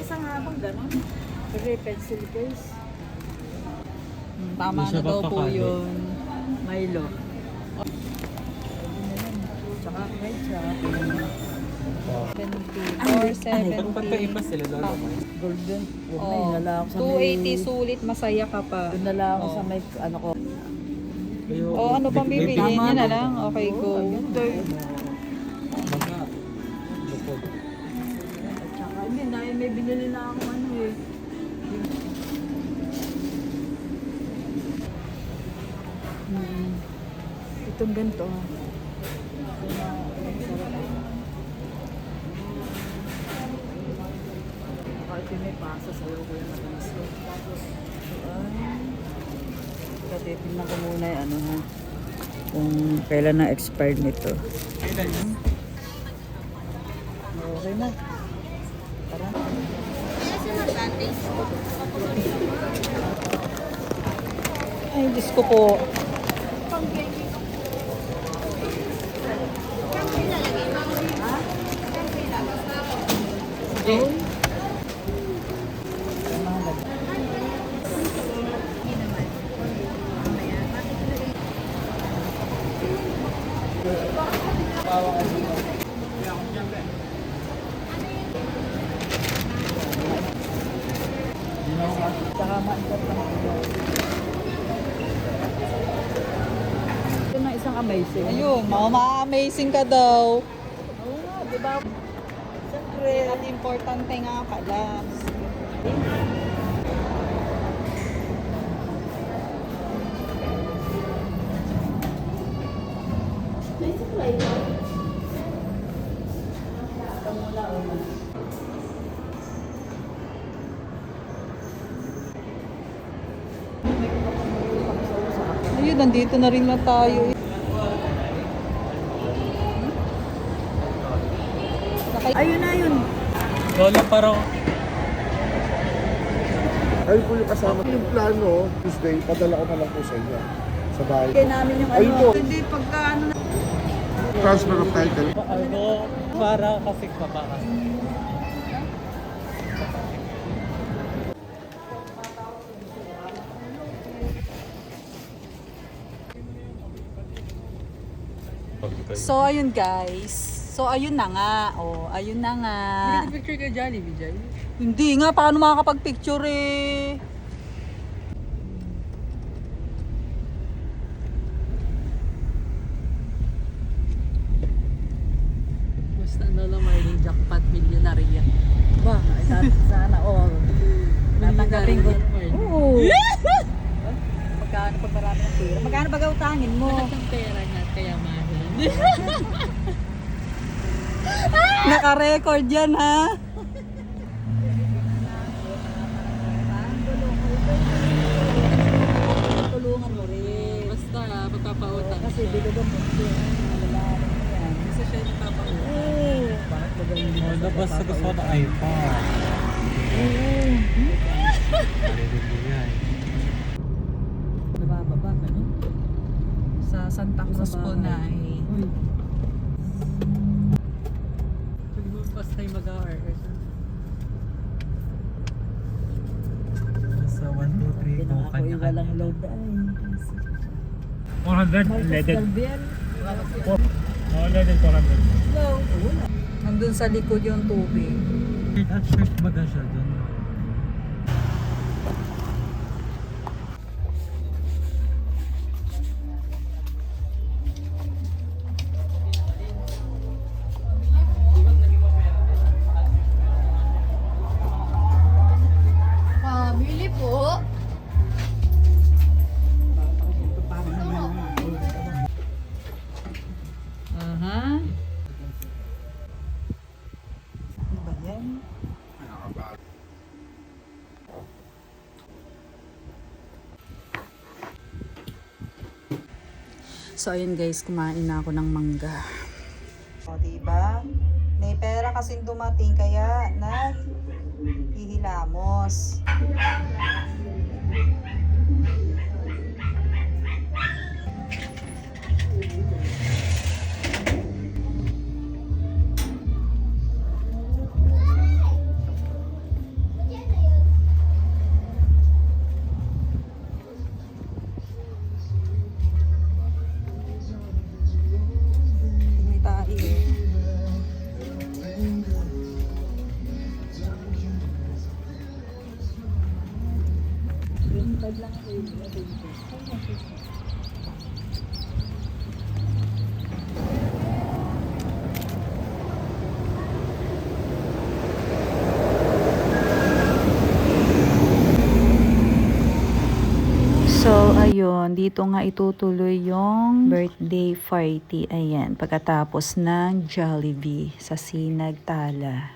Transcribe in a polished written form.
isang habang gano'n. Pero pencil case. Tama na daw po yun. Milo. Tsaka ketchup. 70 or 70. Sila lolo ko. Golden. Oh, Nala ako sa may... 280 sulit, masaya ka pa. Doon nala ako sa may ano ko. Oh, ano pang bibili niya na lang? Okay, go. Baka. Bukod. At saka, hindi, may binili na ako ano eh. Itong ganito. Kahit yung may pasa sa'yo ko yung matamis ko. Kasi tingnan ko muna yung ano ha. Kung kailan na expired nito. Okay na. Tara. Ay, Diyos ko po. Okay. Saka maantot lang ito. Ito na isang amazing. Ayun, ma-amazing ka daw. Oo nga, di ba? Siyempre, at importante nga pala. Ayun, nandito na rin lang tayo. Ayun na yun. Lolo parang. Ayun po yung kasama. Yung plano, Tuesday, padala ko na lang po sa inyo. Sa bahay. Kaya namin yung Ayun po. ano. Hindi pagka ano na. Transfer of title. Ano, para kasi papakas. So, ayun guys. So, ayun na nga. Oh, ayun na nga. Picture ka Jollibee, Jai? Hindi nga, paano makakapag-picture eh? Basta ano lang, Marlene, jackpot millionaire yan. Ba, sana all. Tatanggapin ko. Oo. Magkano pag marami ng pera? Magkano pag utangin mo? Lahat ng pera niya, kaya mahal. Naka-record yan ha. Tulungan mo rin. Basta, pagpapautang Kasi siya. bilugan mo din. Malalaman mo yan. Kasi siya yung papautang. Oo. Bakit ba ganyan mo sa Basta gusto ko ng iPhone. Nabababa ka, no? Sa Santa Cruz po na eh. Uy. Pag tayo mag-RS. Sa 1, 2, 3, Hindi na go ako yung walang load ay. 400 Marcos Calvier. Leaded 400. Hello. Wala. Nandun sa likod yung tubig. At shift baga siya doon. Pabili po. Aha. Ano ba yan? So ayun guys, kumain na ako ng mangga. O diba? May pera kasing dumating kaya naghihilamos. ayun, dito nga itutuloy yung birthday party. Ayan, pagkatapos ng Jollibee sa Sinag Tala.